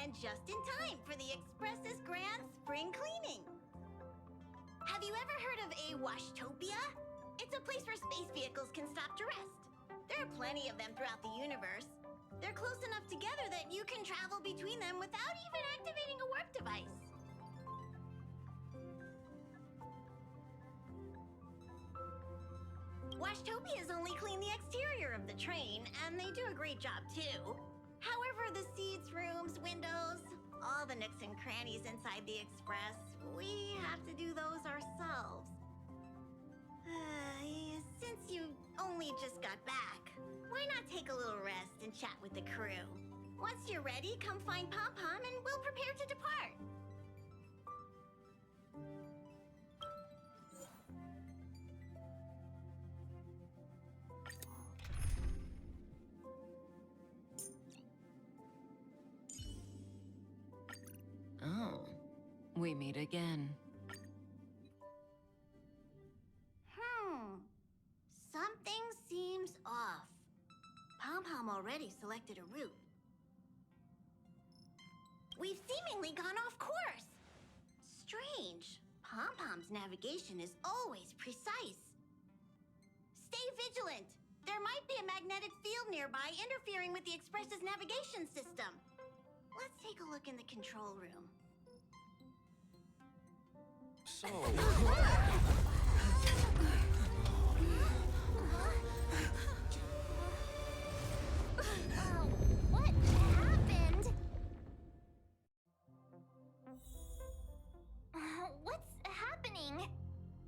and just in time for the Express's grand spring cleaning. Have you ever heard of a washtopia? It's a place where space vehicles can stop to rest. There are plenty of them throughout the universe. They're close enough together that you can travel between them without even activating a warp device. Washtopias only clean the exterior of the train, and they do a great job too. However, the seats, rooms, windows, all the nooks and crannies inside the Express, we have to do those ourselves. Since you only just got back, why not take a little rest and chat with the crew? Once you're ready, come find Pom Pom and we'll prepare to depart. Oh, we meet again. Something seems off. Pom Pom already selected a route. We've seemingly gone off course. Strange. Pom Pom's navigation is always precise. Stay vigilant. There might be a magnetic field nearby interfering with the Express's navigation system. Let's take a look in the control room. So... What happened? What's happening?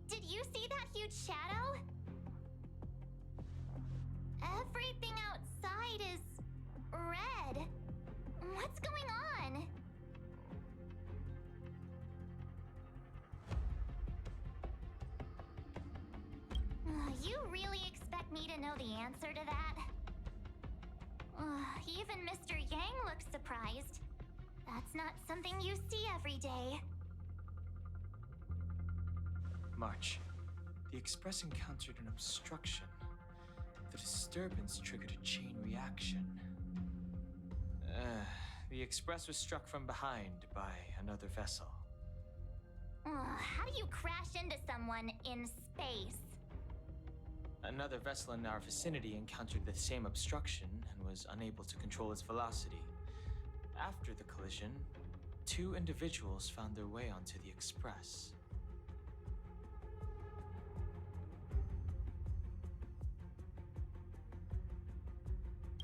Did you see that huge shadow? Everything outside is red. What's going on? You really expect me to know the answer to that? Even Mr. Yang looks surprised. That's not something you see every day. March, the Express encountered an obstruction. The disturbance triggered a chain reaction. The Express was struck from behind by another vessel. How do you crash into someone in space? Another vessel in our vicinity encountered the same obstruction and was unable to control its velocity. After the collision, 2 individuals found their way onto the Express.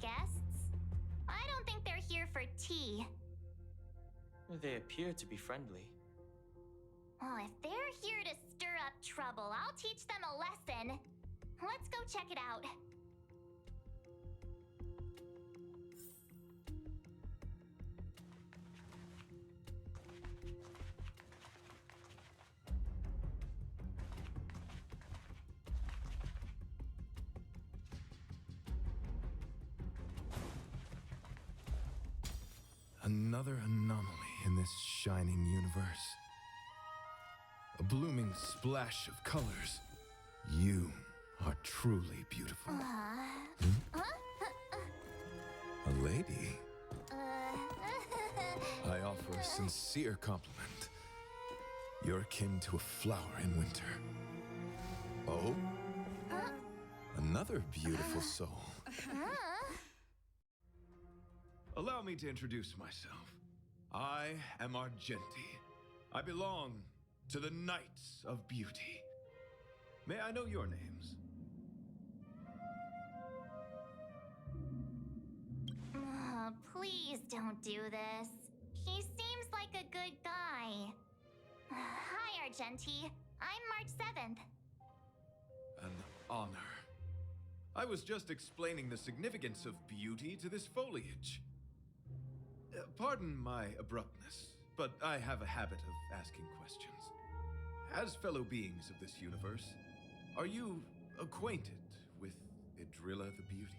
Guests? I don't think they're here for tea. They appear to be friendly. Oh, if they're here to stir up trouble, I'll teach them a lesson. Let's go check it out. Another anomaly in this shining universe. A blooming splash of colors. You are truly beautiful. A lady? I offer a sincere compliment. You're akin to a flower in winter. Oh? Another beautiful soul. Allow me to introduce myself. I am Argenti. I belong to the Knights of Beauty. May I know your names? Please don't do this. He seems like a good guy. Hi, Argenti. I'm March 7th. An honor. I was just explaining the significance of beauty to this foliage. Pardon my abruptness, but I have a habit of asking questions. As fellow beings of this universe, are you acquainted with Idrilla the Beauty?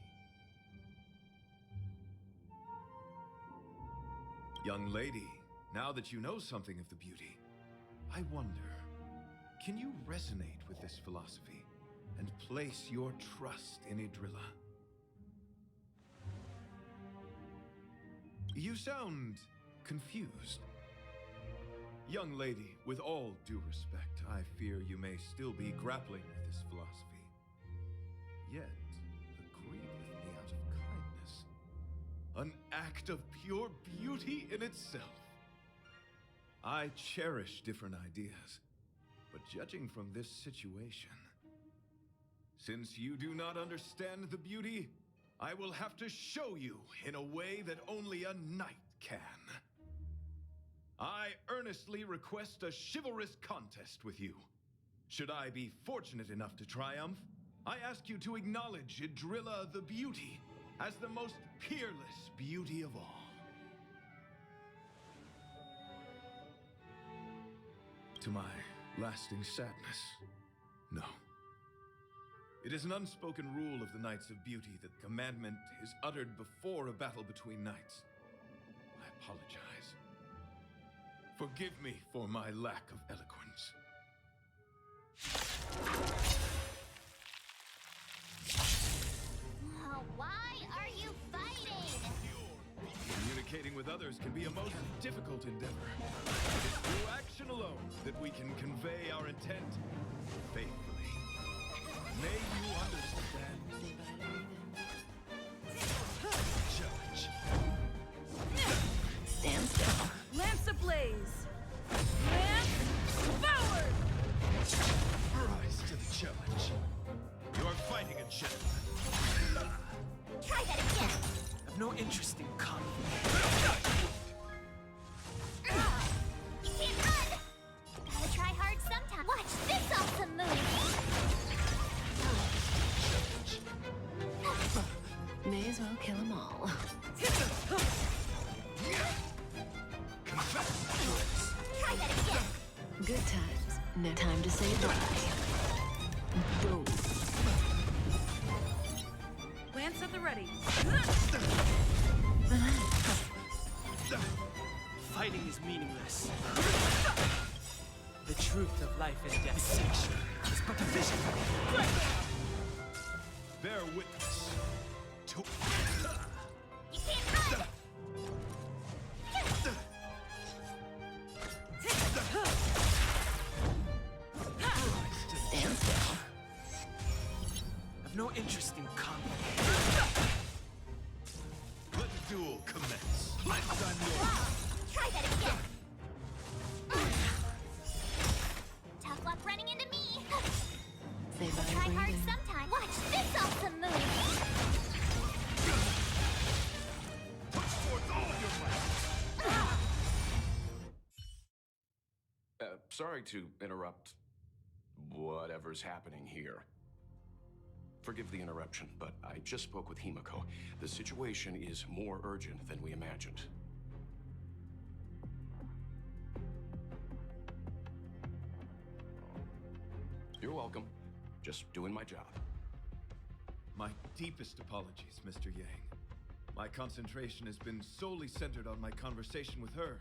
Young lady, now that you know something of the beauty, I wonder, can you resonate with this philosophy and place your trust in Idrilla? You sound confused. Young lady, with all due respect, I fear you may still be grappling with this philosophy. Yet, agreed with me out of kindness. An act of pure beauty in itself. I cherish different ideas, but judging from this situation, since you do not understand the beauty, I will have to show you in a way that only a knight can. I earnestly request a chivalrous contest with you. Should I be fortunate enough to triumph, I ask you to acknowledge Idrilla the Beauty as the most peerless beauty of all. To my lasting sadness, no. It is an unspoken rule of the Knights of Beauty that the commandment is uttered before a battle between knights. I apologize. Forgive me for my lack of eloquence. Why are you fighting? Communicating with others can be a most difficult endeavor. It is through action alone that we can convey our intent faithfully. May you understand. Challenge. Stand still. Lance ablaze! Lance forward! Rise to the challenge. You are fighting a gentleman. Try that again! I've no interest in combat. You can't run! Gotta try hard sometime. Watch this awesome move! May as well kill them all. Try that again! Good times. No time to say bye. Boom. Lance at the ready. Fighting is meaningless. The truth of life and death is but a vision. Bear witness to. You can't run! Stand still. I've no interest in combat. Let the duel commence. Lance on yours. Try that again! Tough luck running into me! Say bye, Try hard breathing. sometime. Watch this awesome move! Put forth all your might. Sorry to interrupt whatever's happening here. Forgive the interruption, but I just spoke with Himiko. The situation is more urgent than we imagined. You're welcome. Just doing my job. My deepest apologies, Mr. Yang. My concentration has been solely centered on my conversation with her.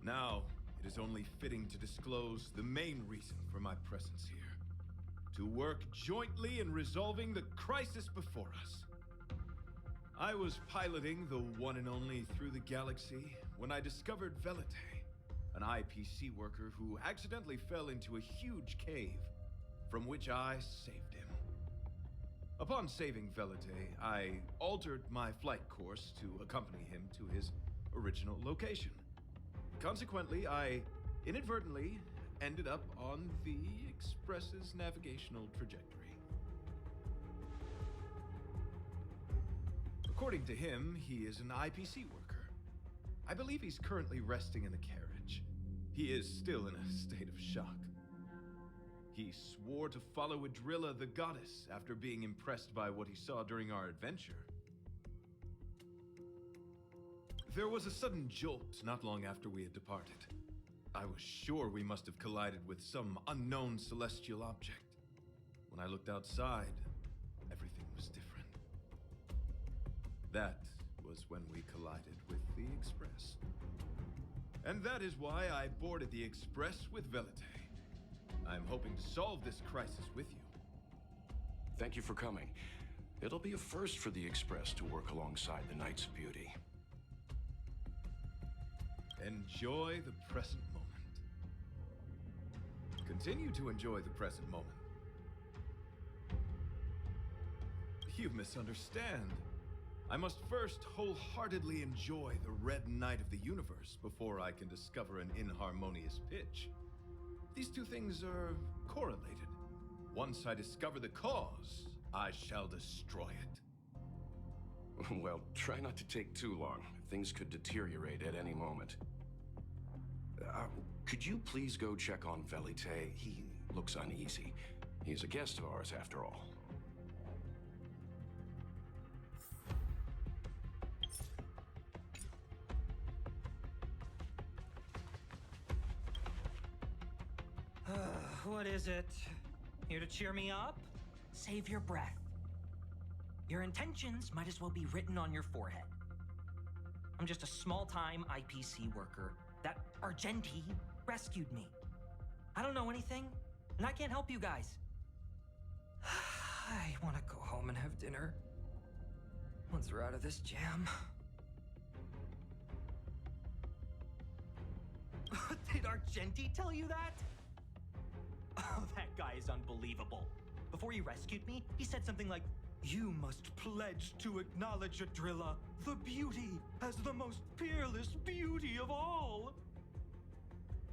Now, it is only fitting to disclose the main reason for my presence here. To work jointly in resolving the crisis before us. I was piloting the one and only Through the Galaxy when I discovered Velite, an IPC worker who accidentally fell into a huge cave, from which I saved him. Upon saving Velite, I altered my flight course to accompany him to his original location. Consequently, I inadvertently ended up on the Express's navigational trajectory. According to him, he is an IPC worker. I believe he's currently resting in the carriage. He is still in a state of shock. He swore to follow Idrilla the goddess after being impressed by what he saw during our adventure. There was a sudden jolt not long after we had departed. I was sure we must have collided with some unknown celestial object. When I looked outside, everything was different. That was when we collided with the Express. And that is why I boarded the Express with Velite. I'm hoping to solve this crisis with you. Thank you for coming. It'll be a first for the Express to work alongside the Knights of Beauty. Enjoy the present moment. Continue to enjoy the present moment. You misunderstand. I must first wholeheartedly enjoy the red night of the universe before I can discover an inharmonious pitch. These two things are correlated. Once I discover the cause, I shall destroy it. Well, try not to take too long. Things could deteriorate at any moment. Could you please go check on Velite? He looks uneasy. He's a guest of ours, after all. What is it? Here to cheer me up? Save your breath. Your intentions might as well be written on your forehead. I'm just a small-time IPC worker. That Argenti rescued me. I don't know anything, and I can't help you guys. I want to go home and have dinner. Once we're out of this jam. Did Argenti tell you that? Oh, that guy is unbelievable. Before he rescued me, he said something like, "You must pledge to acknowledge Adrilla, the beauty, as the most peerless beauty of all."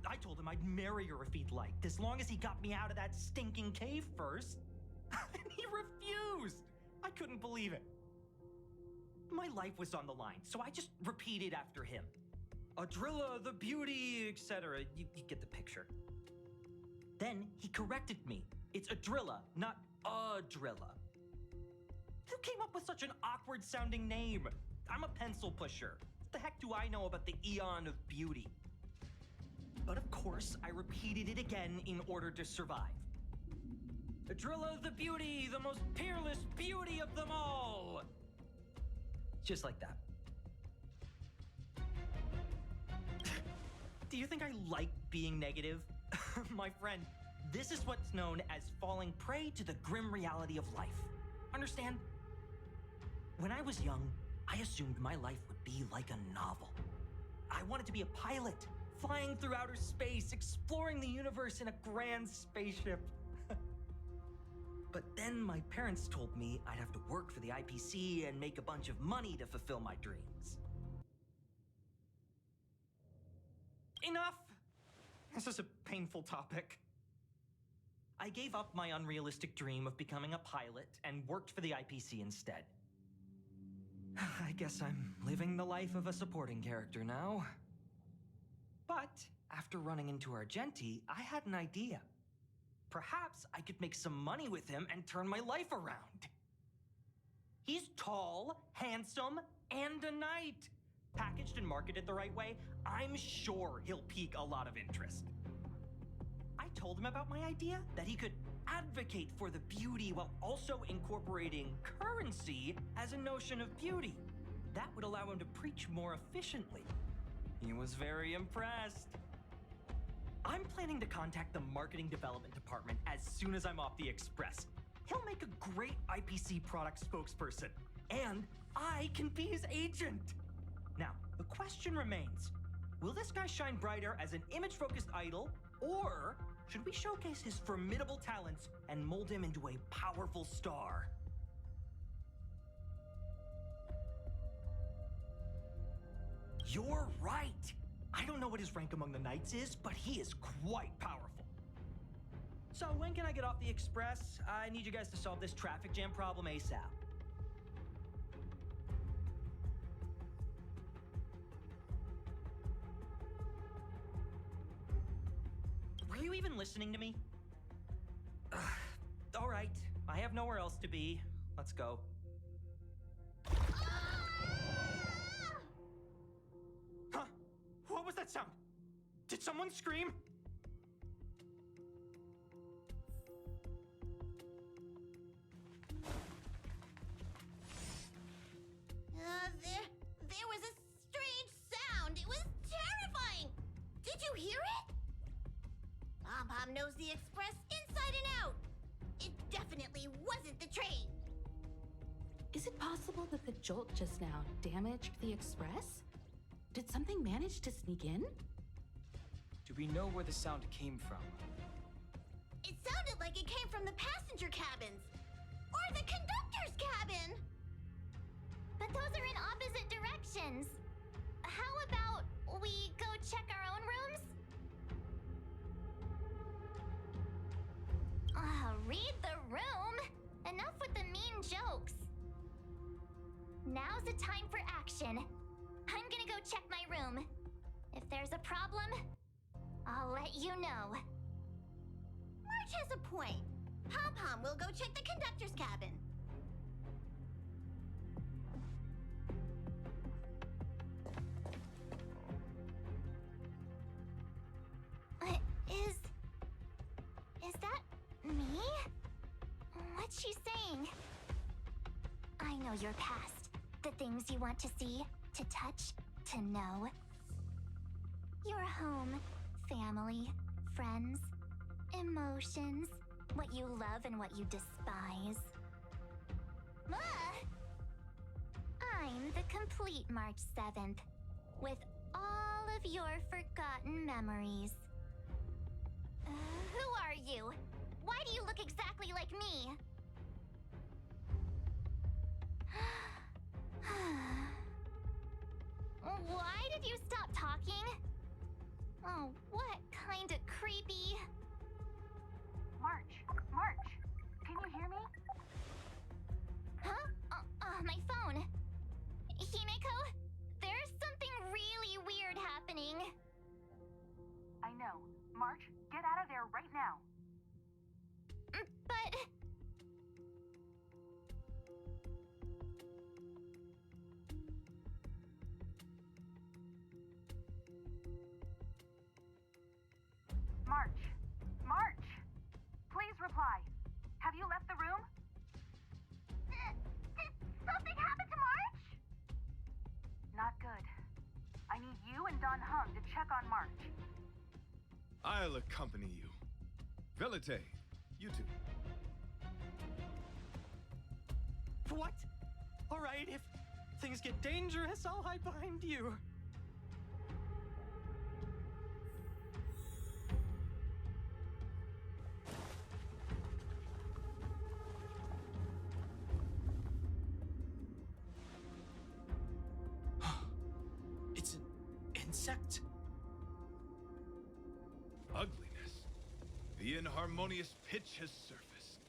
I told him I'd marry her if he'd liked, as long as he got me out of that stinking cave first. And he refused. I couldn't believe it. My life was on the line, so I just repeated after him. Adrilla, the beauty, etc. You get the picture. Then he corrected me. It's Adrilla, not Adrilla. Who came up with such an awkward-sounding name? I'm a pencil pusher. What the heck do I know about the Eon of Beauty? But of course, I repeated it again in order to survive. Adrilla the beauty, the most peerless beauty of them all! Just like that. Do you think I like being negative? My friend, this is what's known as falling prey to the grim reality of life. Understand? When I was young, I assumed my life would be like a novel. I wanted to be a pilot, flying through outer space, exploring the universe in a grand spaceship. But then my parents told me I'd have to work for the IPC and make a bunch of money to fulfill my dreams. Enough! This is a painful topic. I gave up my unrealistic dream of becoming a pilot and worked for the IPC instead. I guess I'm living the life of a supporting character now. But after running into Argenti, I had an idea. Perhaps I could make some money with him and turn my life around. He's tall, handsome, and a knight. Packaged and marketed the right way, I'm sure he'll pique a lot of interest. I told him about my idea, that he could advocate for the beauty while also incorporating currency as a notion of beauty. That would allow him to preach more efficiently. He was very impressed. I'm planning to contact the marketing development department as soon as I'm off the Express. He'll make a great IPC product spokesperson, and I can be his agent. Now, the question remains, will this guy shine brighter as an image-focused idol, or should we showcase his formidable talents and mold him into a powerful star? You're right! I don't know what his rank among the knights is, but he is quite powerful. So when can I get off the Express? I need you guys to solve this traffic jam problem ASAP. Were you even listening to me? All right, I have nowhere else to be. Let's go. Huh? What was that sound? Did someone scream? There was a strange sound. It was terrifying. Did you hear it? Bob knows the Express inside and out. It definitely wasn't the train. Is it possible that the jolt just now damaged the Express? Did something manage to sneak in? Do we know where the sound came from? It sounded like it came from the passenger cabins. Or the conductor's cabin. But those are in opposite directions. How about we go check our own rooms? Read the room. Enough with the mean jokes. Now's the time for action. I'm gonna go check my room. If there's a problem, I'll let you know. March has a point. Pom-Pom will go check the conductor's cabin. Is that me? What's she saying? I know your past. The things you want to see, to touch, to know. Your home, family, friends, emotions, what you love and what you despise. I'm the complete March 7th, with all of your forgotten memories. Who are you? Why do you look exactly like me? Why did you stop talking? Oh, what kind of creepy... March, can you hear me? Huh? My phone. Himeko, there's something really weird happening. I know. March, get out of there right now. But... March! Please reply. Have you left the room? Did something happen to March? Not good. I need you and Don Hung to check on March. I'll accompany you. Velite, you two. What? All right, if things get dangerous, I'll hide behind you. It's an insect. Ugliness. The inharmonious pitch has surfaced.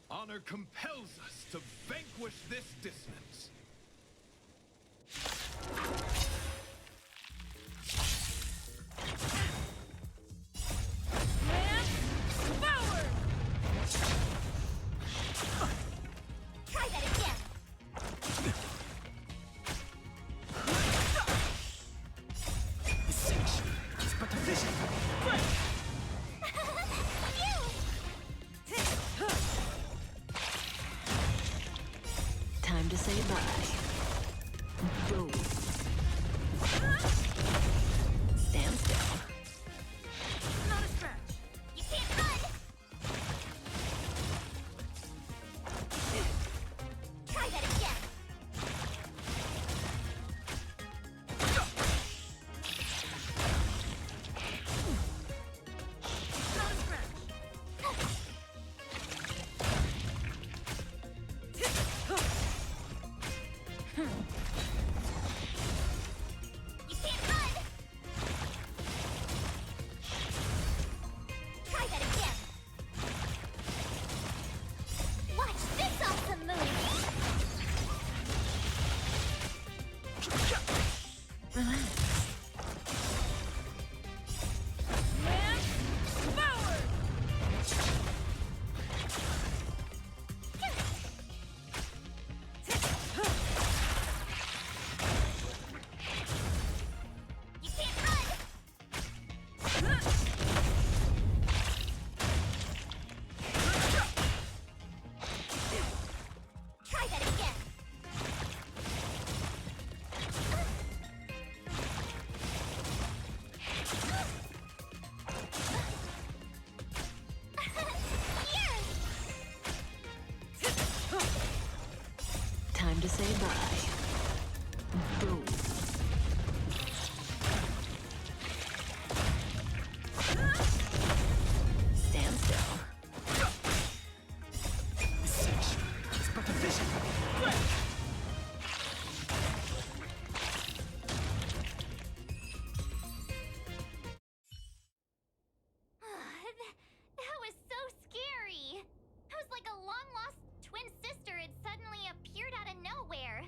Honor compels us to vanquish this dissonance. Lance forward! Try that again! The section is but a vision. Time to say bye. Go. Stand still. Not a scratch. You can't run! Try that again! Not a scratch. You can't run! Try that again! Watch this awesome move! Relax. Lance forward! You can't run! Try that again! Here! Time to say bye. Go. Vision! Threat! That was so scary. It was like a long-lost twin sister had suddenly appeared out of nowhere.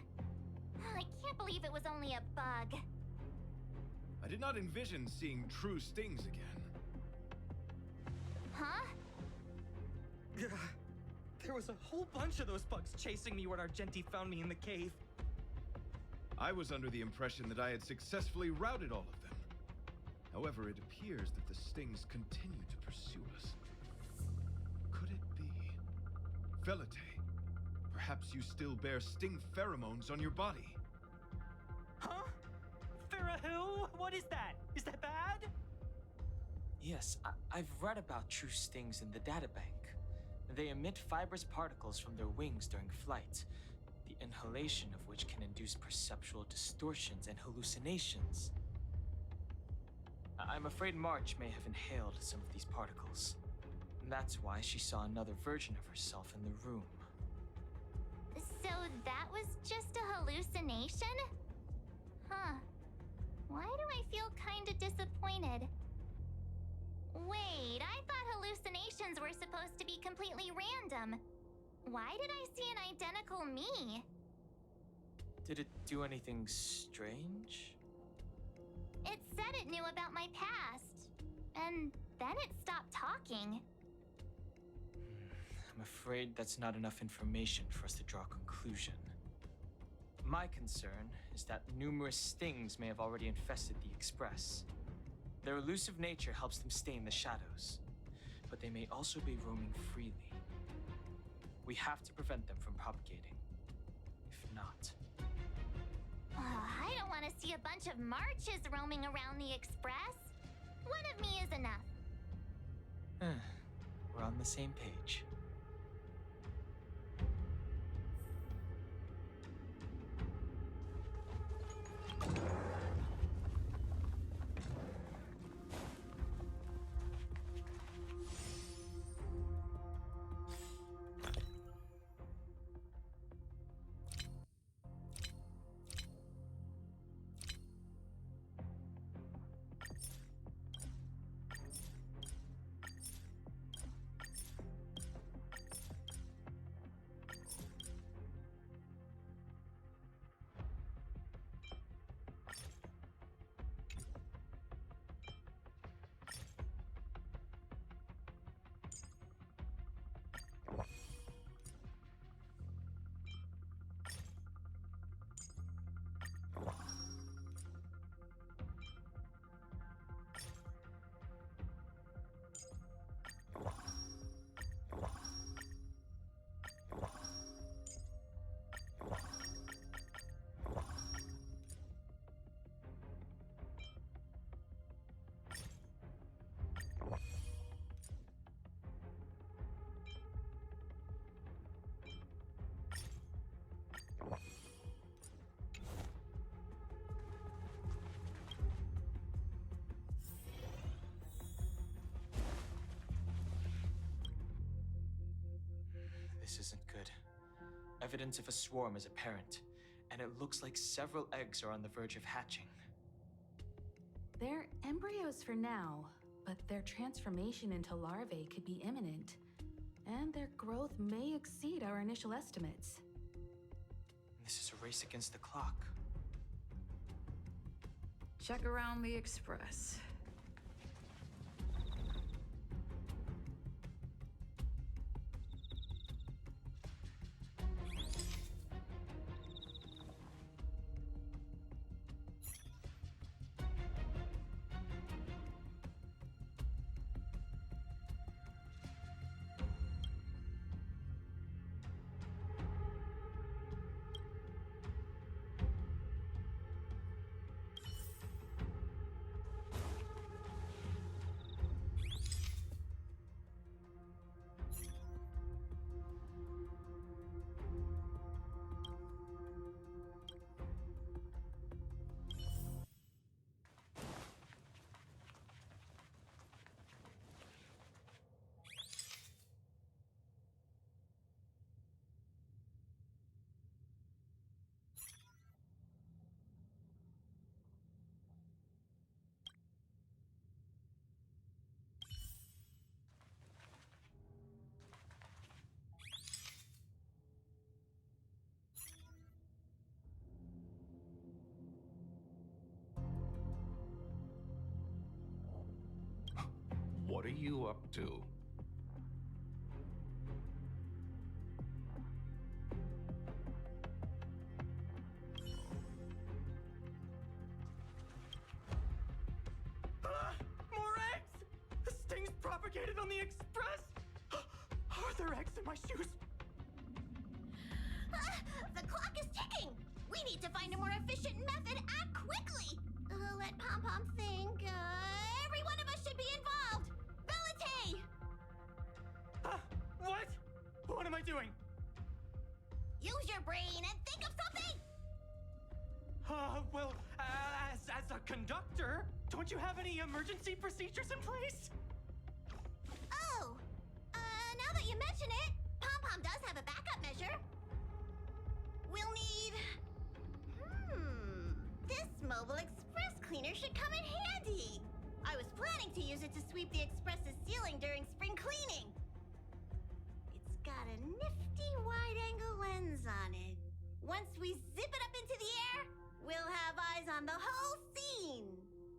I can't believe it was only a bug. I did not envision seeing true stings again. Huh? There was a whole bunch of those bugs chasing me when Argenti found me in the cave. I was under the impression that I had successfully routed all of them. However, it appears that the stings continue to pursue us. Could it be? Felite, perhaps you still bear sting pheromones on your body. Huh? Farah, what is that? Is that bad? Yes, I've read about true stings in the databank. They emit fibrous particles from their wings during flight, the inhalation of which can induce perceptual distortions and hallucinations. I'm afraid March may have inhaled some of these particles. That's why she saw another version of herself in the room. So that was just a hallucination? Huh. Why do I feel kinda disappointed? Wait, I thought hallucinations were supposed to be completely random. Why did I see an identical me? Did it do anything strange? It said it knew about my past, and then it stopped talking. I'm afraid that's not enough information for us to draw a conclusion. My concern is that numerous stings may have already infested the Express. Their elusive nature helps them stay in the shadows, but they may also be roaming freely. We have to prevent them from propagating. If not... I don't want to see a bunch of marches roaming around the Express. One of me is enough. We're on the same page. This isn't good. Evidence of a swarm is apparent, and it looks like several eggs are on the verge of hatching. They're embryos for now, but their transformation into larvae could be imminent, and their growth may exceed our initial estimates. This is a race against the clock. Check around the Express. you up to? More eggs! The sting's propagated on the express! Are there eggs in my shoes? The clock is ticking! We need to find a more efficient method. Act quickly! Let Pom Pom think. Every one of us should be involved! Belate! What? What am I doing? Use your brain and think of something! Well, as a conductor, don't you have any emergency procedures in place? Oh! Now that you mention it, Pom Pom does have a backup measure. We'll need... This mobile express cleaner should come in handy. I was planning to use it to sweep the express's ceiling during spring cleaning. It's got a nifty wide-angle lens on it. Once we zip it up into the air, we'll have eyes on the whole scene.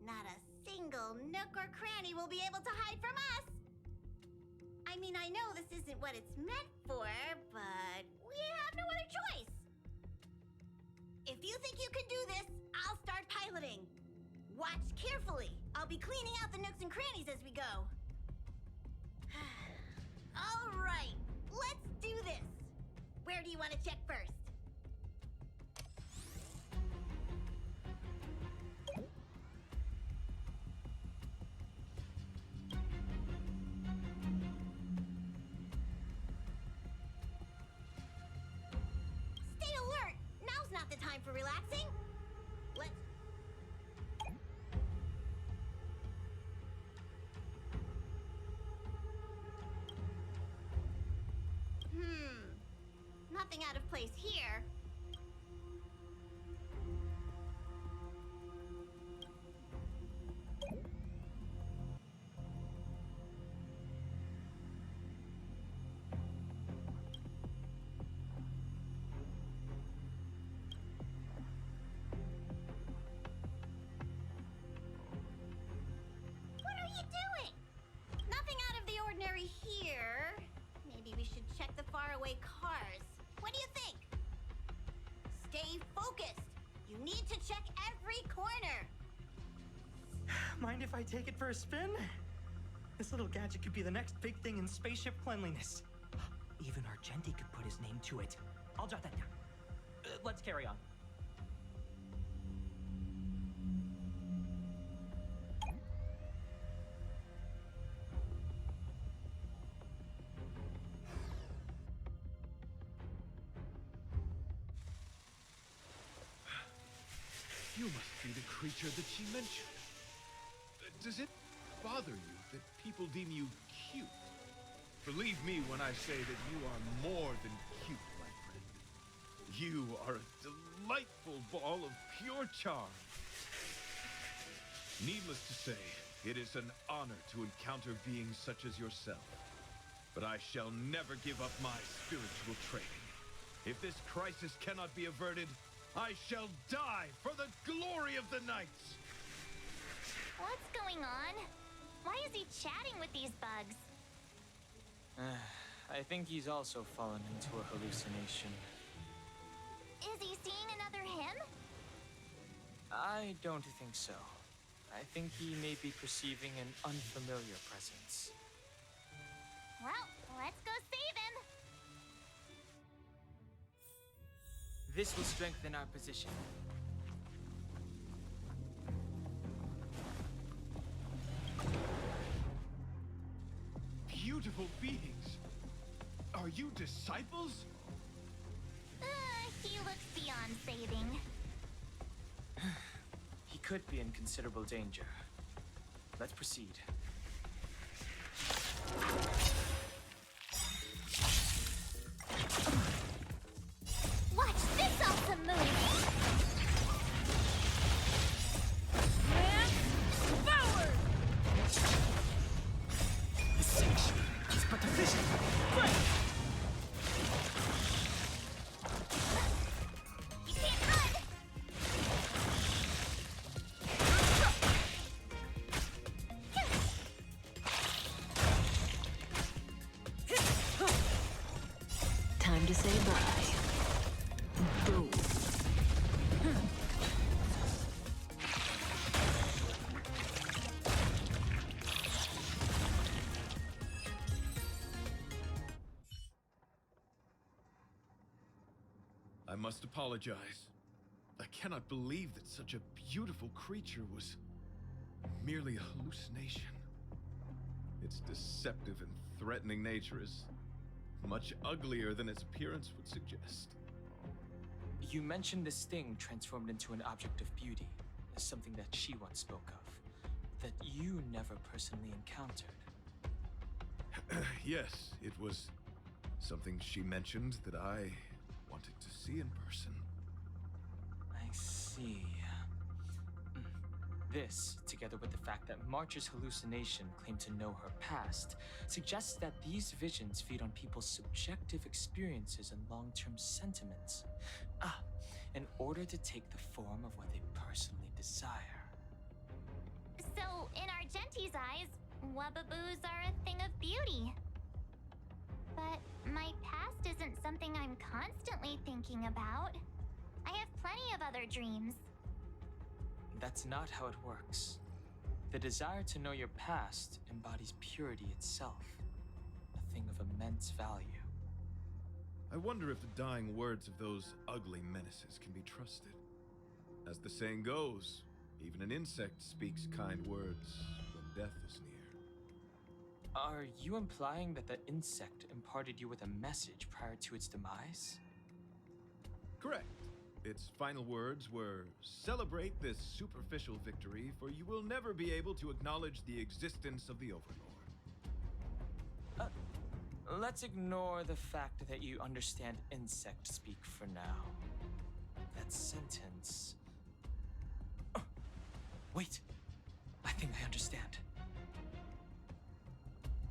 Not a single nook or cranny will be able to hide from us. I mean, I know this isn't what it's meant for, but we have no other choice. If you think you can do this, I'll start piloting. Watch carefully. I'll be cleaning out the nooks and crannies as we go. All right, let's do this. Where do you want to check first? Stay alert. Now's not the time for relaxing. Let's... Nothing out of place here. What are you doing? Nothing out of the ordinary here. Maybe we should check the faraway cars. What do you think? Stay focused. You need to check every corner. Mind if I take it for a spin? This little gadget could be the next big thing in spaceship cleanliness. Even Argenti could put his name to it. I'll jot that down. Let's carry on. You must be the creature that she mentioned. Does it bother you that people deem you cute? Believe me when I say that you are more than cute, my friend. You are a delightful ball of pure charm. Needless to say, it is an honor to encounter beings such as yourself. But I shall never give up my spiritual training. If this crisis cannot be averted, I shall die for the glory of the Knights! What's going on? Why is he chatting with these bugs? I think he's also fallen into a hallucination. Is he seeing another him? I don't think so. I think he may be perceiving an unfamiliar presence. Well, let's go save him. This will strengthen our position. Beautiful beings! Are you disciples? He looks beyond saving. He could be in considerable danger. Let's proceed. Watch this awesome move! Forward! The sanction is but a vision. Right! You can't run! must apologize. I cannot believe that such a beautiful creature was merely a hallucination. Its deceptive and threatening nature is much uglier than its appearance would suggest. You mentioned this thing transformed into an object of beauty, something that she once spoke of, that you never personally encountered. Yes, it was something she mentioned that I wanted to see in person. I see. This, together with the fact that March's hallucination claimed to know her past, suggests that these visions feed on people's subjective experiences and long-term sentiments. In order to take the form of what they personally desire. So, in Argenti's eyes, Wubbaboos are a thing of beauty. But my past isn't something I'm constantly thinking about. I have plenty of other dreams. That's not how it works. The desire to know your past embodies purity itself, a thing of immense value. I wonder if the dying words of those ugly menaces can be trusted. As the saying goes, even an insect speaks kind words when death is near. Are you implying that the insect imparted you with a message prior to its demise? Correct. Its final words were, "Celebrate this superficial victory, for you will never be able to acknowledge the existence of the Overlord." Let's ignore the fact that you understand insect speak for now. That sentence... Wait, I think I understand.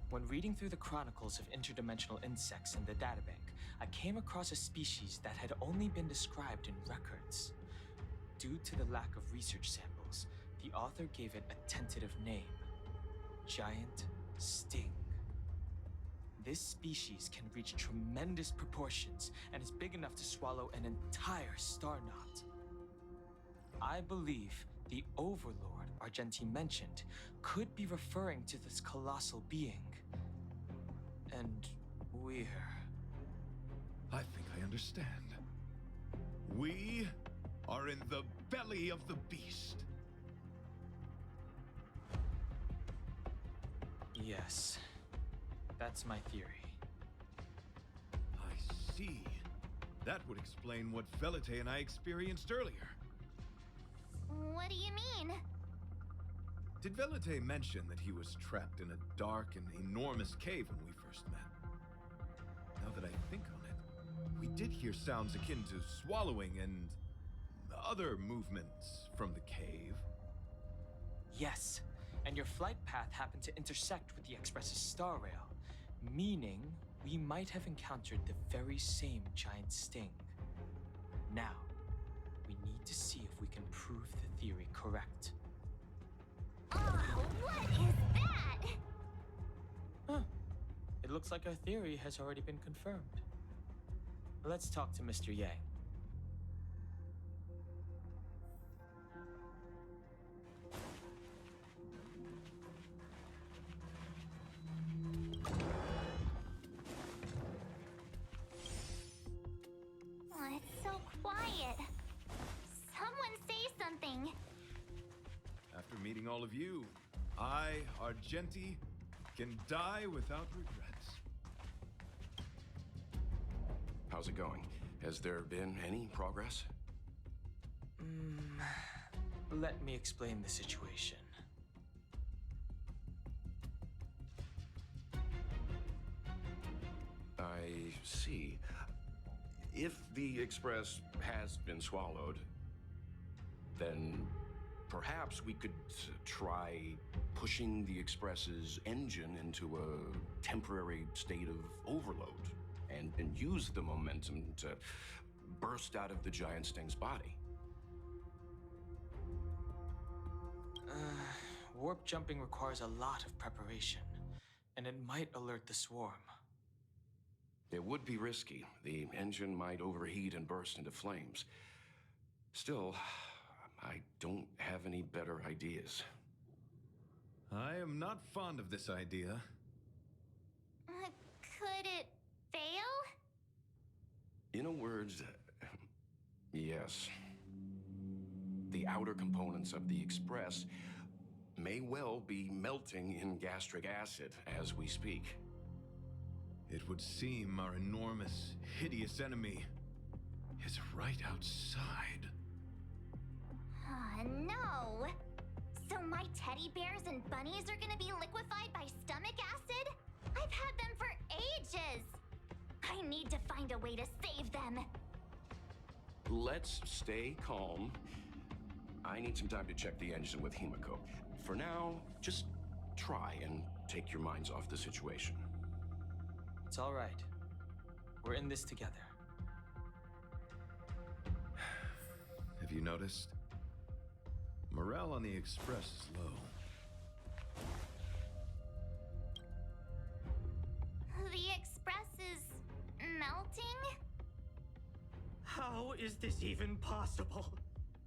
When reading through the chronicles of interdimensional insects in the databank, I came across a species that had only been described in records. Due to the lack of research samples, the author gave it a tentative name: giant sting. This species can reach tremendous proportions and is big enough to swallow an entire star knot. I believe the Overlord Argenti mentioned could be referring to this colossal being. And we're... I think I understand. We are in the belly of the beast. Yes, that's my theory. I see. That would explain what Velite and I experienced earlier. What do you mean? Did Velite mention that he was trapped in a dark and enormous cave when we first met? Now that I think on it, we did hear sounds akin to swallowing and other movements from the cave. Yes, and your flight path happened to intersect with the Express's star rail, meaning we might have encountered the very same giant sting. Now, we need to see if we can prove the theory correct. Oh, what is that? Huh. It looks like our theory has already been confirmed. Let's talk to Mr. Yang. Oh, it's so quiet. Someone say something. After meeting all of you, I, Argenti, can die without regrets. How's it going? Has there been any progress? Let me explain the situation. I see. If the Express has been swallowed, then perhaps we could try pushing the Express's engine into a temporary state of overload and use the momentum to burst out of the giant sting's body. Warp jumping requires a lot of preparation, and it might alert the swarm. It would be risky. The engine might overheat and burst into flames. Still, I don't have any better ideas. I am not fond of this idea. Could it fail? In a word, Yes. The outer components of the Express may well be melting in gastric acid as we speak. It would seem our enormous, hideous enemy is right outside. No! So my teddy bears and bunnies are gonna be liquefied by stomach acid? I've had them for ages! I need to find a way to save them. Let's stay calm. I need some time to check the engine with Himiko. For now, just try and take your minds off the situation. It's all right. We're in this together. Have you noticed? Morale on the Express is low. The Express is melting? How is this even possible?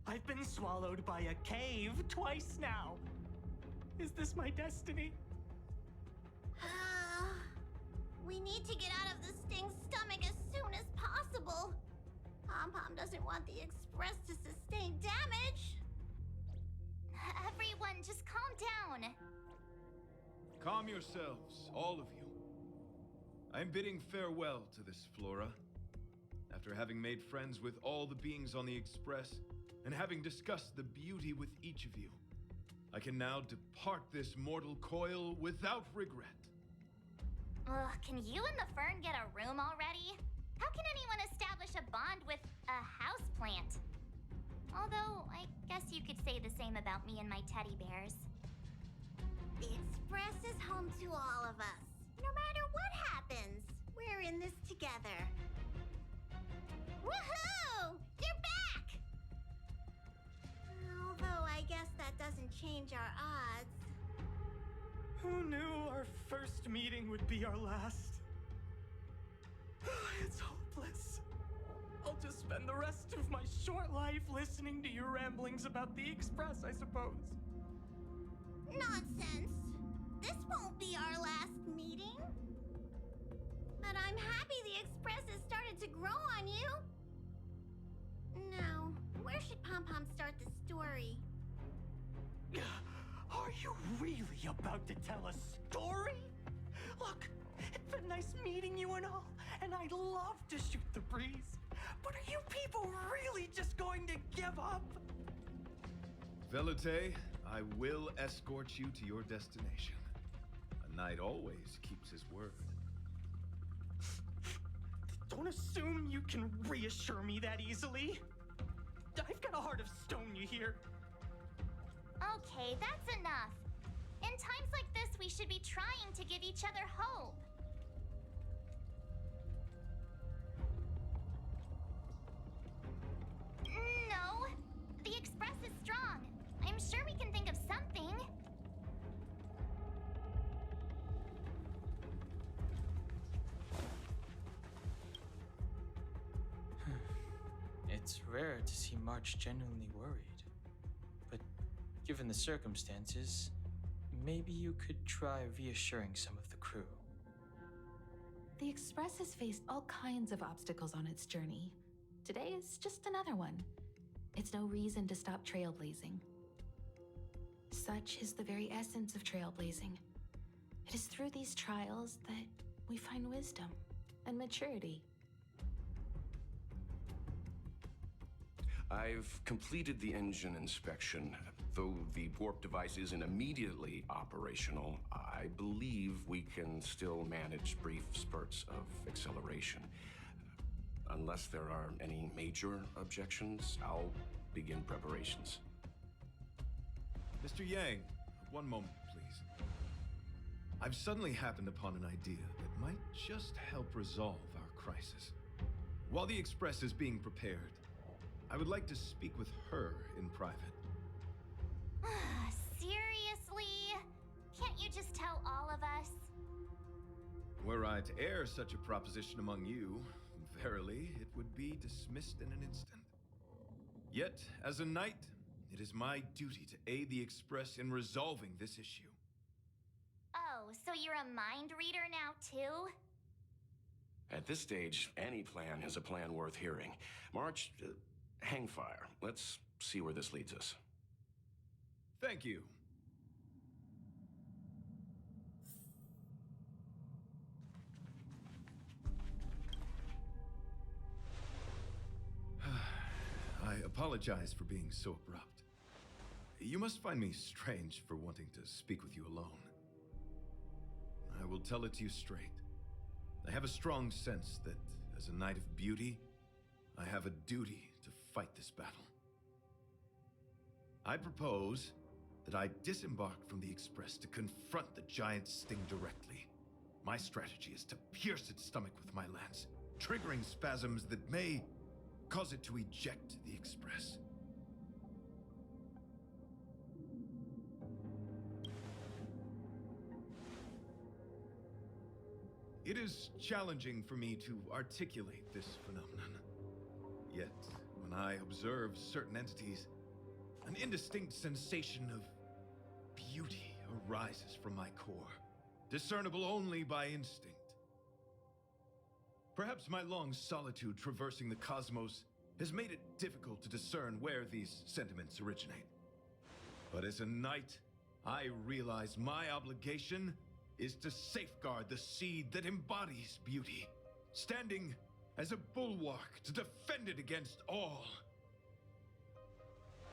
I've been swallowed by a cave twice now. Is this my destiny? We need to get out of the Sting's stomach as soon as possible. Pom-Pom doesn't want the Express to sustain damage. Everyone, just calm down. Calm yourselves, all of you. I'm bidding farewell to this Flora. After having made friends with all the beings on the Express, and having discussed the beauty with each of you, I can now depart this mortal coil without regret. Ugh, can you and the Fern get a room already? How can anyone establish a bond with a houseplant? Although, I guess you could say the same about me and my teddy bears. The Express is home to all of us. No matter what happens, we're in this together. Woohoo! You're back! Although I guess that doesn't change our odds. Who knew our first meeting would be our last? It's hopeless. I'll just spend the rest of my short life listening to your ramblings about the Express, I suppose. Nonsense. This won't be our last meeting. But I'm happy the Express has started to grow on you. Now, where should Pom-Pom start the story? Are you really about to tell a story? Look, it's been nice meeting you and all, and I'd love to shoot the breeze. But are you people really just going to give up? Velute, I will escort you to your destination. A knight always keeps his word. Don't assume you can reassure me that easily. I've got a heart of stone, you hear? Okay, that's enough. In times like this, we should be trying to give each other hope. No, the Express is strong. I'm sure we can think of something. It's rare to see March genuinely worried. But given the circumstances, maybe you could try reassuring some of the crew. The Express has faced all kinds of obstacles on its journey. Today is just another one. It's no reason to stop trailblazing. Such is the very essence of trailblazing. It is through these trials that we find wisdom and maturity. I've completed the engine inspection. Though the warp device isn't immediately operational, I believe we can still manage brief spurts of acceleration. Unless there are any major objections, I'll begin preparations. Mr. Yang, one moment, please. I've suddenly happened upon an idea that might just help resolve our crisis. While the Express is being prepared, I would like to speak with her in private. Seriously? Can't you just tell all of us? Were I to air such a proposition among you, verily, it would be dismissed in an instant. Yet, as a knight, it is my duty to aid the Express in resolving this issue. Oh, so you're a mind reader now, too? At this stage, any plan is a plan worth hearing. March, hang fire. Let's see where this leads us. Thank you. I apologize for being so abrupt. You must find me strange for wanting to speak with you alone. I will tell it to you straight. I have a strong sense that, as a knight of beauty, I have a duty to fight this battle. I propose that I disembark from the Express to confront the giant sting directly. My strategy is to pierce its stomach with my lance, triggering spasms that may cause it to eject the Express. It is challenging for me to articulate this phenomenon. Yet, when I observe certain entities, an indistinct sensation of beauty arises from my core, discernible only by instinct. Perhaps my long solitude traversing the cosmos has made it difficult to discern where these sentiments originate. But as a knight, I realize my obligation is to safeguard the seed that embodies beauty, standing as a bulwark to defend it against all.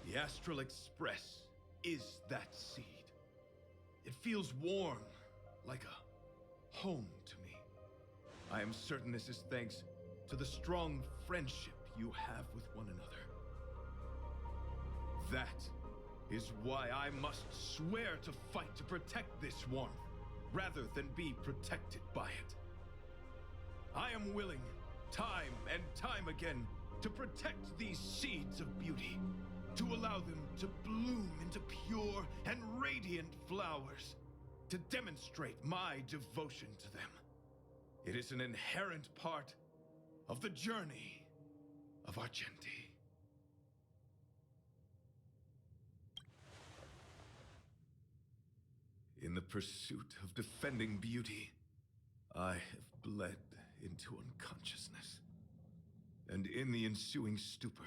The Astral Express is that seed. It feels warm, like a home to me. I am certain this is thanks to the strong friendship you have with one another. That is why I must swear to fight to protect this warmth, rather than be protected by it. I am willing, time and time again, to protect these seeds of beauty, to allow them to bloom into pure and radiant flowers, to demonstrate my devotion to them. It is an inherent part of the journey of Argenti. In the pursuit of defending beauty, I have bled into unconsciousness. And in the ensuing stupor,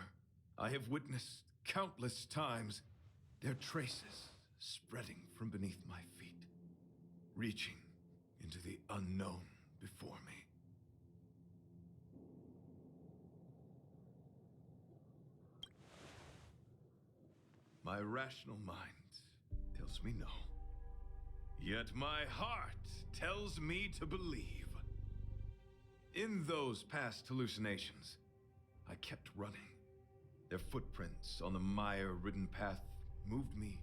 I have witnessed countless times their traces spreading from beneath my feet, reaching into the unknown before me. My rational mind tells me no. Yet my heart tells me to believe. In those past hallucinations, I kept running. Their footprints on the mire-ridden path moved me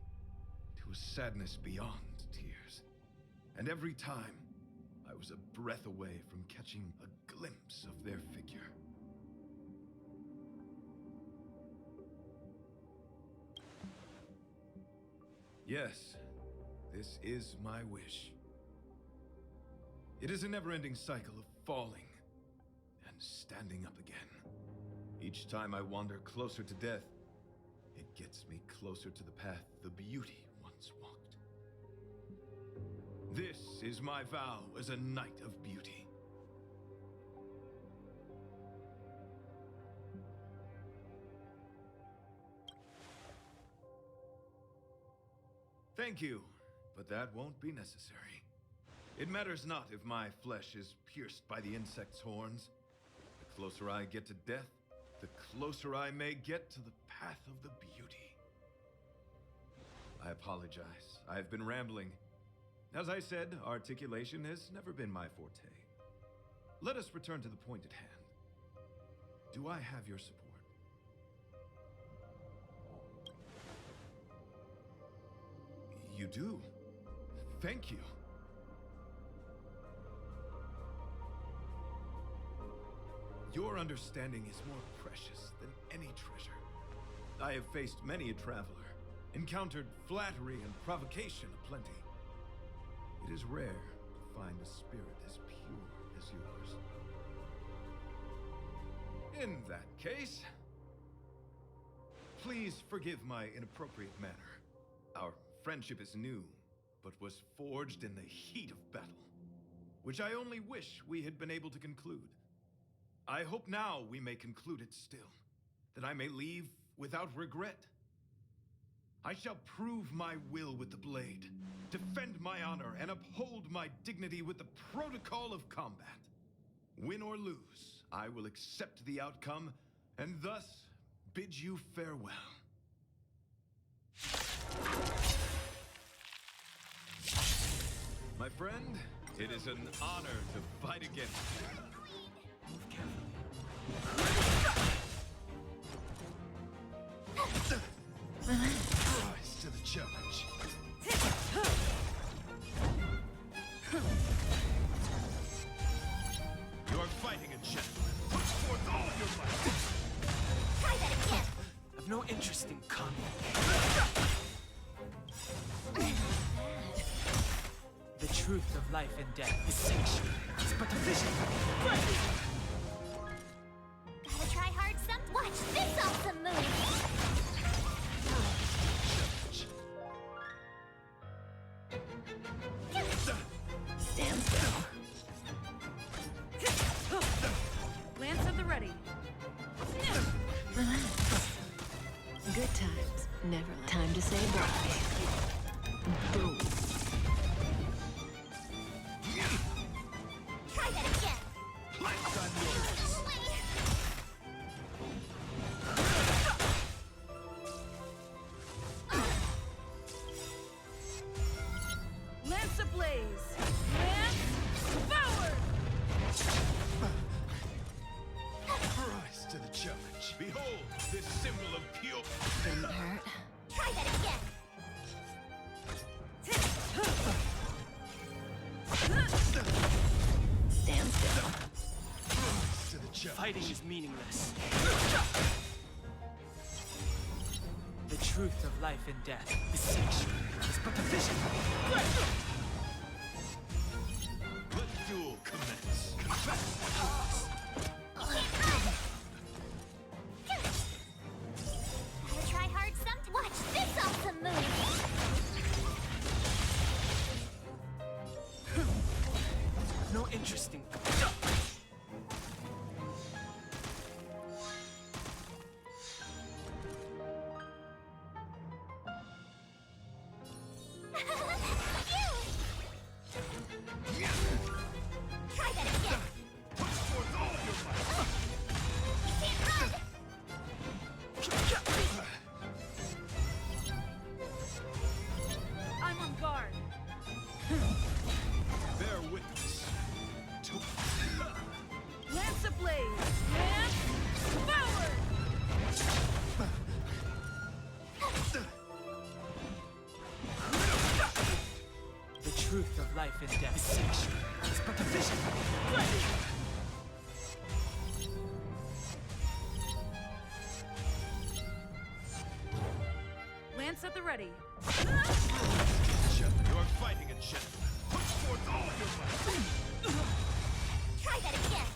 to a sadness beyond tears. And every time, I was a breath away from catching a glimpse of their figure. Yes, this is my wish. It is a never-ending cycle of falling and standing up again. Each time I wander closer to death, it gets me closer to the path the beauty once walked. This is my vow as a knight of beauty. Thank you, but that won't be necessary. It matters not if my flesh is pierced by the insect's horns. The closer I get to death, the closer I may get to the path of the beauty. I apologize. I've been rambling. As I said, articulation has never been my forte. Let us return to the point at hand. Do I have your support? You do. Thank you. Your understanding is more precious than any treasure. I have faced many a traveler, encountered flattery and provocation aplenty. It is rare to find a spirit as pure as yours. In that case, please forgive my inappropriate manner. Our friendship is new, but was forged in the heat of battle, which I only wish we had been able to conclude. I hope now we may conclude it still. that I may leave without regret. I shall prove my will with the blade, defend my honor, and uphold my dignity with the protocol of combat. Win or lose, I will accept the outcome, and thus bid you farewell. My friend, it is an honor to fight against you. Move carefully. Rise to the challenge. You are fighting a gentleman. Put forth all your might. Try that again. I've no interest in combat. The truth of life and death is sanctuary. It's but a vision. Gotta try hard some. Watch this awesome move. Stand still. Lance at the ready. Good times, never last. Time to say bye. Boom. Try that again. Lights on yours. Lance ablaze. Lance forward. Rise to the challenge. Behold, this symbol of pure... Didn't hurt. Try that again. Stand still. Rise to the challenge. Fighting is meaningless. The truth of life and death is sanctuary. It's but a vision. Let the duel commence. Confess. Gotta try hard some. Watch this awesome move. No interest in... Try that again. Put forth all your might. You can't run. I'm on guard. Bear witness. To... Lance ablaze. Lance forward. The truth of life and death is sanctuary. It's but a vision. Lance at the ready. You are fighting a gentleman. Put forth all your might. Try that again.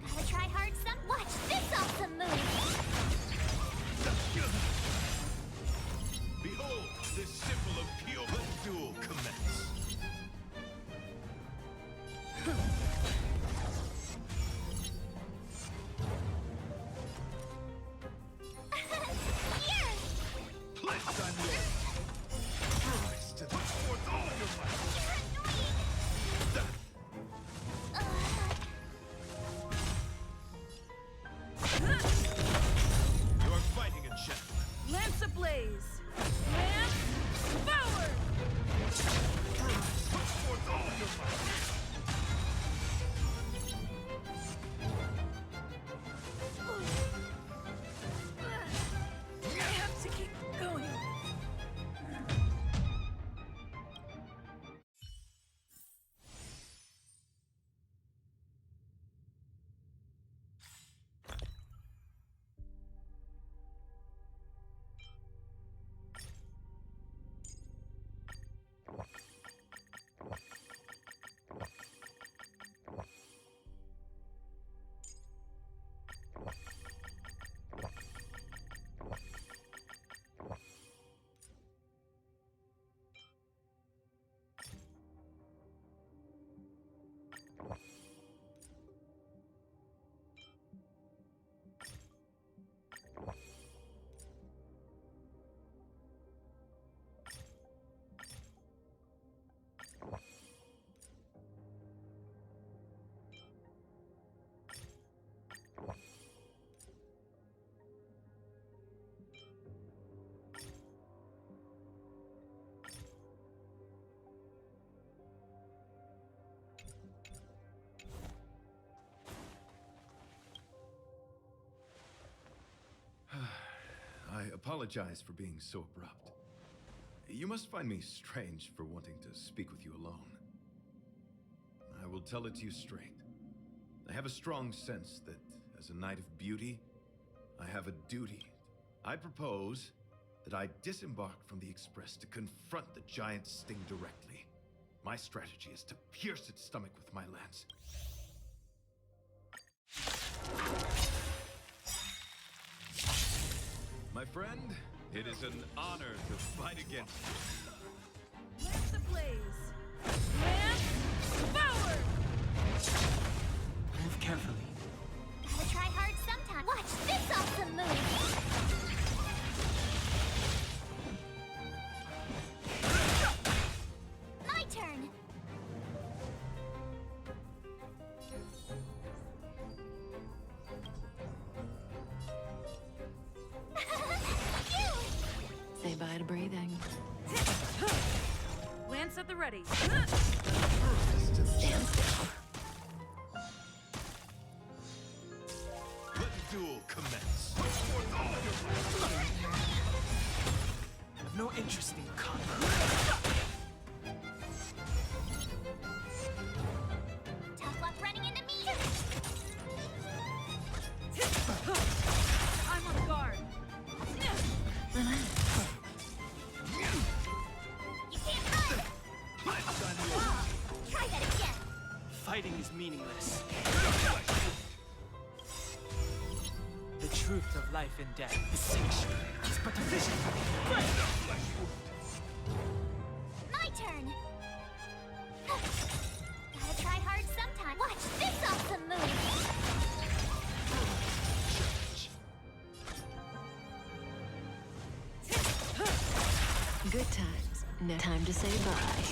Gotta try hard some. Watch this awesome move. Behold, this symbol of pure... Let the duel commence. Here. Lights on yours. Rise to the... Put forth all your might. You're annoying. You are fighting a gentleman. Lance ablaze. Lance forward. Put forth all your might. I have to keep going. apologize for being so abrupt. You must find me strange for wanting to speak with you alone. I will tell it to you straight. I have a strong sense that, as a knight of beauty, I have a duty. I propose that I disembark from the Express to confront the giant sting directly. My strategy is to pierce its stomach with my lance. My friend, it is an honor to fight against you. Lance ablaze! Lance forward! Move carefully. Gotta try hard sometime. Watch this awesome move! My turn! Say bye to breathing. Lance at the ready. Stand still. Let the duel commence. I have no interest in conflict. Tough luck running into me! I'm on guard. You can't run! Try that again! Fighting is meaningless. The truth of life and death, the sanctuary, is but a vision. My turn! Gotta try hard sometime. Watch this awesome move! Good times. No time to say bye.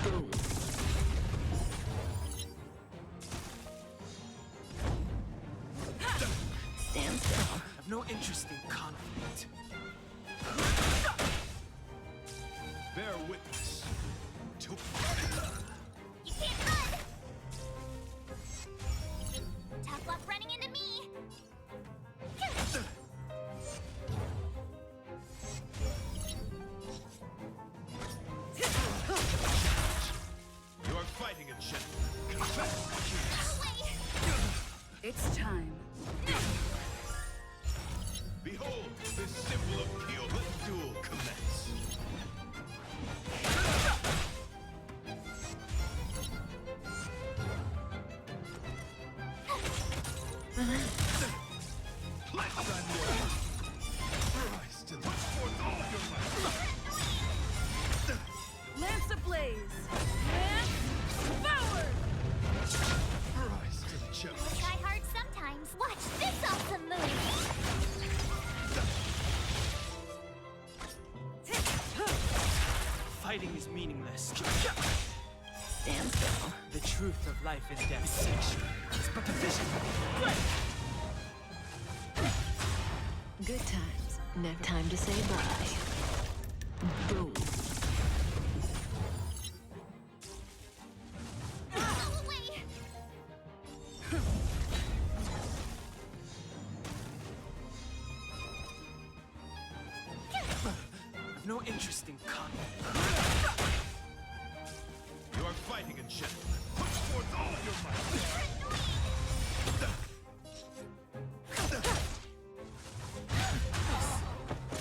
Boom. Stand still. I have no interest in conflict. Bear witness to... You can't run! Tough luck running into me! You are fighting a gentleman. Confess. Away! It's time. Behold, this symbol of pure. Let the duel commence. Let's unload. Rise to the forth all your might. Lance ablaze! Lance forward! Rise to the challenge. Try hard sometimes. Watch this awesome move! Fighting is meaningless. Stand still. The truth of life and death, the sanctuary, is but a vision. Good times. Never time to say bye. Boom. Go away! I have no interest in conflict. You are fighting a gentleman. Put forth all your might.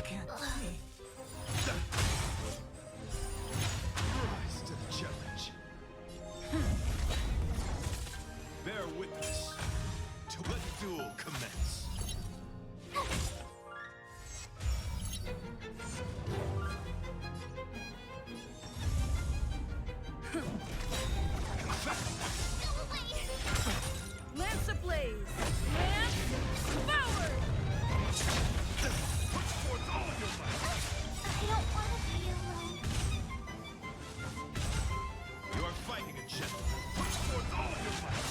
Can't see. Rise to the challenge. Bear witness to let the duel commence. Go away! Lance ablaze! Lance forward! Put forth all your might. I don't want to be alone. You are fighting a gentleman. Put forth all your might.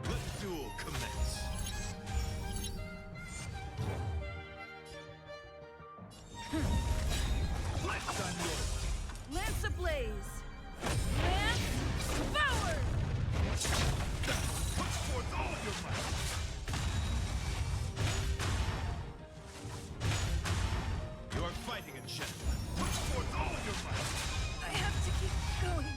Let the duel commence. Let's unload. ablaze! Lance forward! Put forth all your might! You are fighting a gentleman. Put forth all your might! I have to keep going.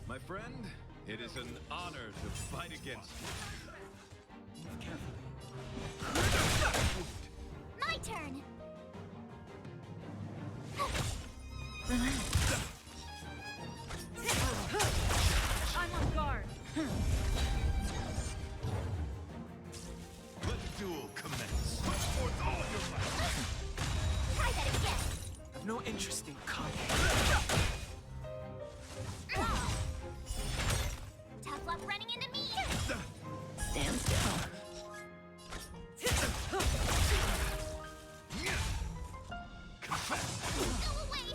My friend, it is an honor to fight against you. Move carefully. My turn! I'm on guard. Let the duel commence. Put forth all your might! Try that again! I've no interest in combat. Tough luck running into me! Stand still. Go away!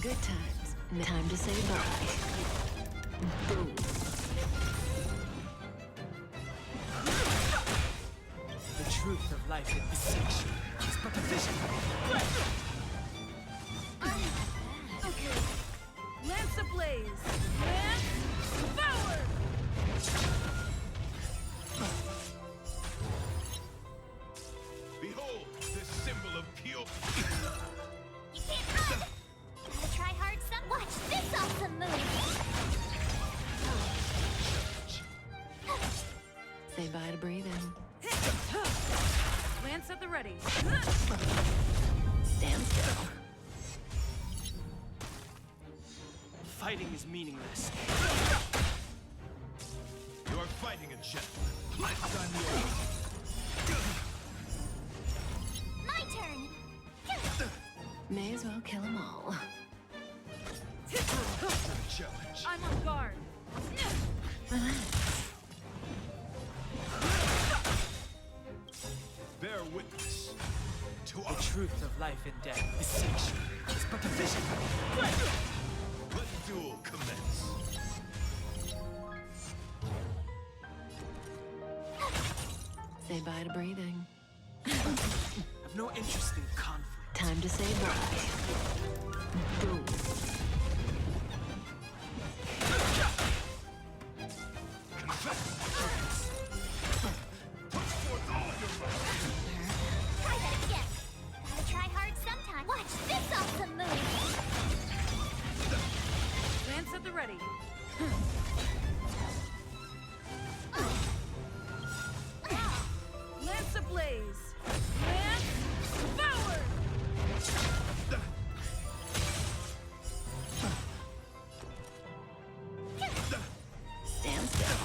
Good times. Time to say bye. Boom. The truth of life in distinction is but a vision. Okay. Lance ablaze! Lance forward! Behold, this symbol of pure... You can't run! Gotta try hard some. Watch this awesome move! Say bye to breathing. Lance at the ready. Stand still. Fighting is meaningless. You are fighting a gentleman. Let's on you. My turn! May as well kill them all. To the challenge. I'm on guard. Bear witness to The our... truth of life and death, distinction is but a vision. Let the duel commence. Say bye to breathing. I've no interest in conflict. Time to say bye. Boom. Try that again! Gotta try hard sometime. Watch this awesome move! Lance at the ready. Lance ablaze! Lance forward! Stand still.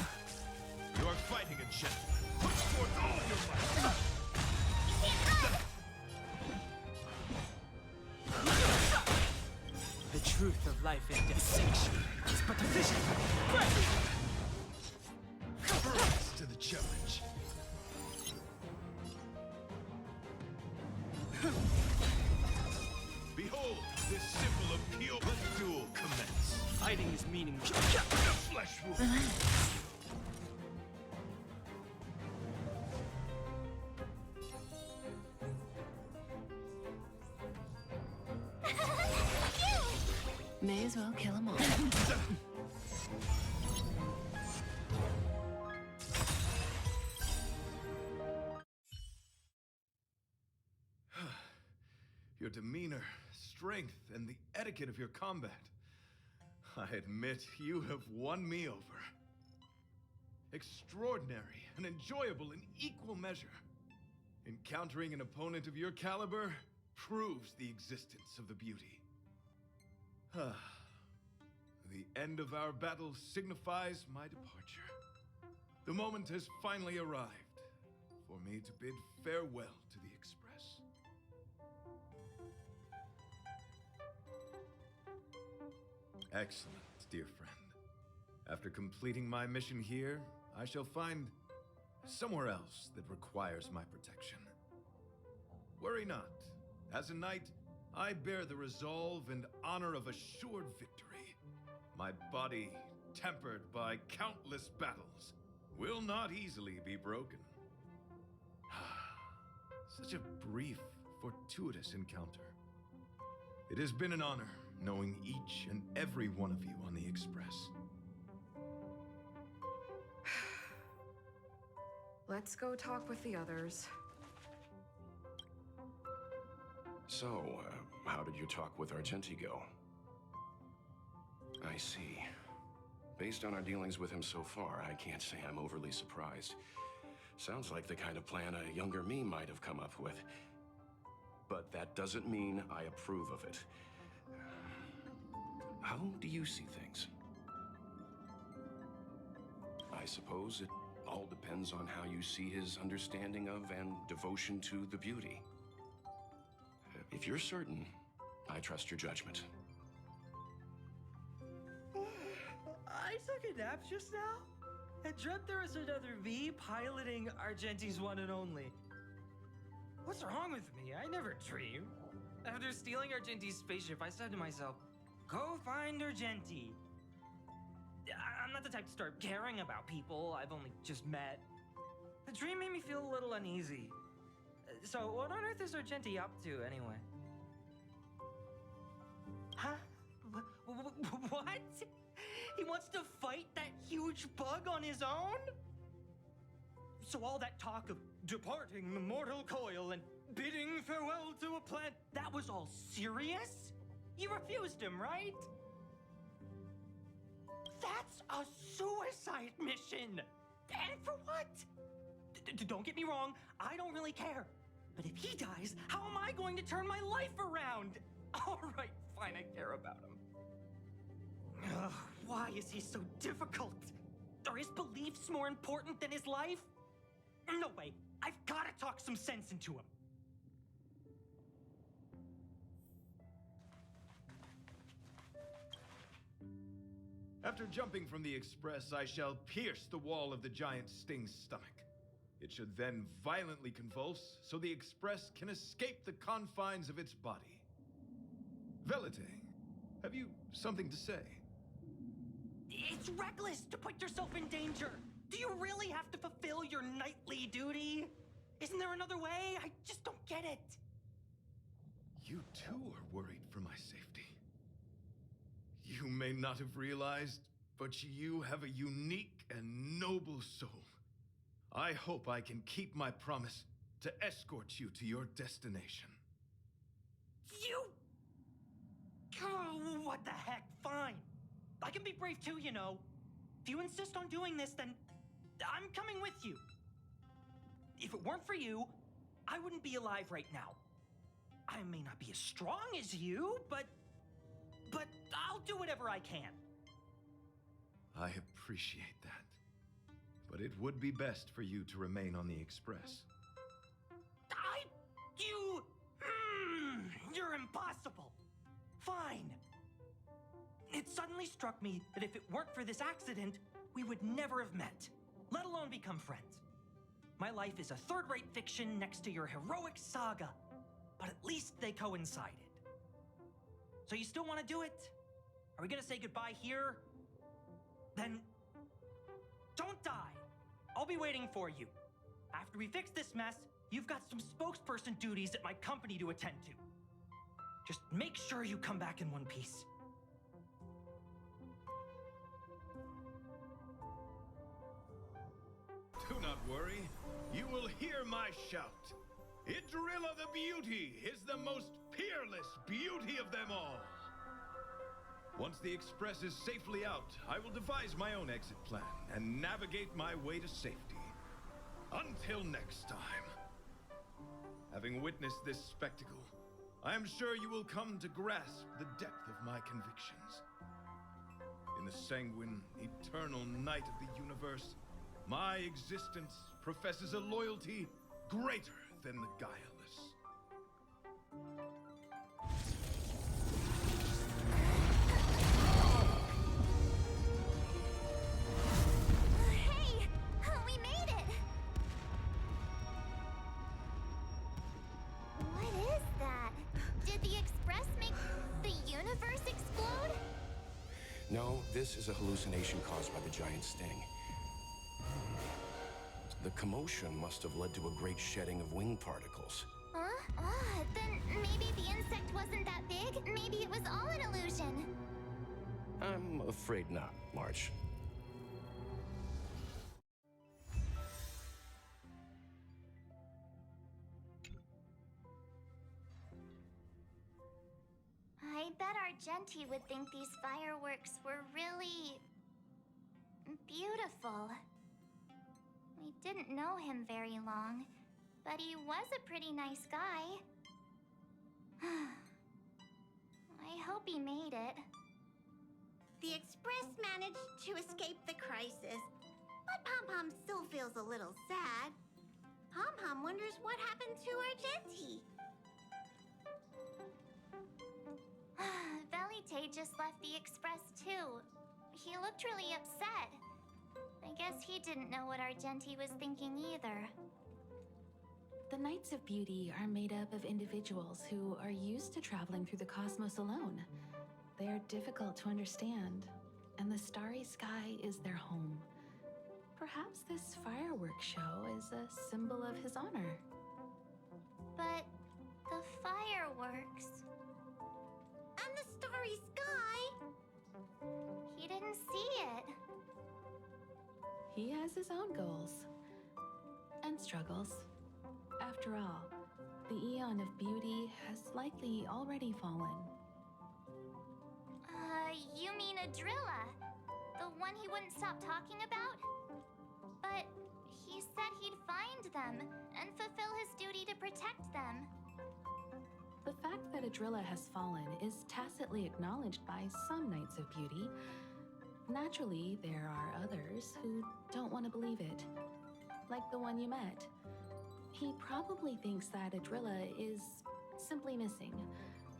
You are fighting a gentleman. Put forth all your might. You can't run! The truth of life and death, distinction is but a vision. Rise to the challenge. Behold, this symbol of pure... Let the duel commence. Fighting is meaningless. The flesh wound. May as well kill them all. Your demeanor, strength, and the etiquette of your combat. I admit you have won me over. Extraordinary and enjoyable in equal measure. Encountering an opponent of your caliber proves the existence of the beauty. The end of our battle signifies my departure. The moment has finally arrived for me to bid farewell to the Express. Excellent, dear friend. After completing my mission here, I shall find somewhere else that requires my protection. Worry not. As a knight, I bear the resolve and honor of assured victory. My body, tempered by countless battles, will not easily be broken. Such a brief, fortuitous encounter. It has been an honor knowing each and every one of you on the Express. Let's go talk with the others. So, how did your talk with Argenti go? I see. Based on our dealings with him so far, I can't say I'm overly surprised. Sounds like the kind of plan a younger me might have come up with. But that doesn't mean I approve of it. How do you see things? I suppose it all depends on how you see his understanding of and devotion to the beauty. If you're certain, I trust your judgment. I took a nap just now. I dreamt there was another me piloting Argenti's one and only. What's wrong with me? I never dream. After stealing Argenti's spaceship, I said to myself, go find Argenti. I'm not the type to start caring about people I've only just met. The dream made me feel a little uneasy. So what on earth is Argenti up to, anyway? Huh? What? He wants to fight that huge bug on his own? So all that talk of departing the mortal coil and bidding farewell to a planet, that was all serious? You refused him, right? That's a suicide mission! And for what? Don't get me wrong, I don't really care. But if he dies, how am I going to turn my life around? All right, fine, I care about him. Ugh, why is he so difficult? Are his beliefs more important than his life? No way, I've got to talk some sense into him. After jumping from the Express, I shall pierce the wall of the giant Sting's stomach. It should then violently convulse, so the Express can escape the confines of its body. Velite, have you something to say? It's reckless to put yourself in danger. Do you really have to fulfill your knightly duty? Isn't there another way? I just don't get it. You too are worried for my safety. You may not have realized, but you have a unique and noble soul. I hope I can keep my promise to escort you to your destination. You... Oh, what the heck? Fine. I can be brave too, you know. If you insist on doing this, then I'm coming with you. If it weren't for you, I wouldn't be alive right now. I may not be as strong as you, but I'll do whatever I can. I appreciate that. But it would be best for you to remain on the Express. You're impossible. Fine. It suddenly struck me that if it weren't for this accident, we would never have met, let alone become friends. My life is a third-rate fiction next to your heroic saga, but at least they coincided. So you still want to do it? Are we gonna say goodbye here? Then don't die. I'll be waiting for you. After we fix this mess, you've got some spokesperson duties at my company to attend to. Just make sure you come back in one piece. Do not worry. You will hear my shout. Idrilla the Beauty is the most peerless beauty of them all. Once the Express is safely out, I will devise my own exit plan and navigate my way to safety. Until next time. Having witnessed this spectacle, I am sure you will come to grasp the depth of my convictions. In the sanguine, eternal night of the universe, my existence professes a loyalty greater than the guileless. universe explode? No, this is a hallucination caused by the giant sting. The commotion must have led to a great shedding of wing particles. Huh? Then maybe the insect wasn't that big? Maybe it was all an illusion. I'm afraid not, March. I bet Argenti would think these fireworks were really beautiful. We didn't know him very long, but he was a pretty nice guy. I hope he made it. The Express managed to escape the crisis, but Pom-Pom still feels a little sad. Pom-Pom wonders what happened to Argenti. Velite just left the Express too. He looked really upset. I guess he didn't know what Argenti was thinking either. The Knights of Beauty are made up of individuals who are used to traveling through the cosmos alone. They are difficult to understand, and the starry sky is their home. Perhaps this fireworks show is a symbol of his honor. But the fireworks... And the starry sky! He didn't see it. He has his own goals and struggles. After all, the Eon of Beauty has likely already fallen. You mean Adrilla? The one he wouldn't stop talking about? But he said he'd find them and fulfill his duty to protect them. The fact that Adrilla has fallen is tacitly acknowledged by some Knights of Beauty. Naturally, there are others who don't want to believe it. Like the one you met. He probably thinks that Adrilla is simply missing,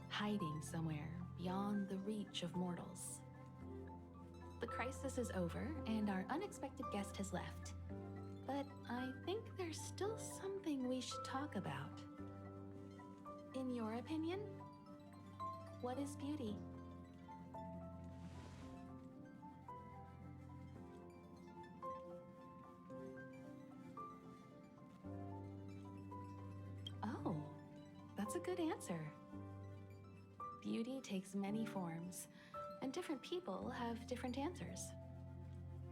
hiding somewhere beyond the reach of mortals. The crisis is over and our unexpected guest has left. But I think there's still something we should talk about. In your opinion, what is beauty? Oh, that's a good answer. Beauty takes many forms, and different people have different answers.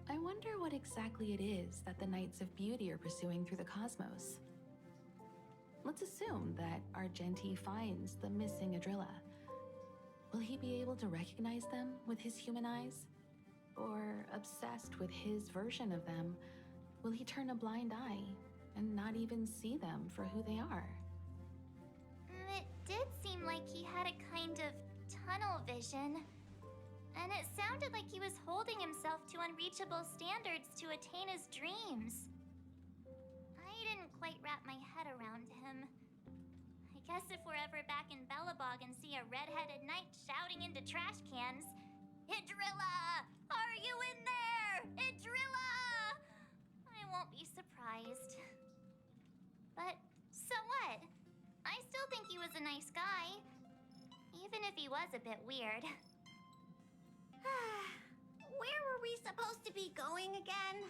I wonder what exactly it is that the Knights of Beauty are pursuing through the cosmos. Let's assume that Argenti finds the missing Adrilla. Will he be able to recognize them with his human eyes? Or, obsessed with his version of them, will he turn a blind eye and not even see them for who they are? It did seem like he had a kind of tunnel vision. And it sounded like he was holding himself to unreachable standards to attain his dreams. I didn't quite wrap my head around him. I guess if we're ever back in Belobog and see a red-headed knight shouting into trash cans, "Idrilla! Are you in there? Idrilla!" I won't be surprised. But so what? I still think he was a nice guy, even if he was a bit weird. Where were we supposed to be going again?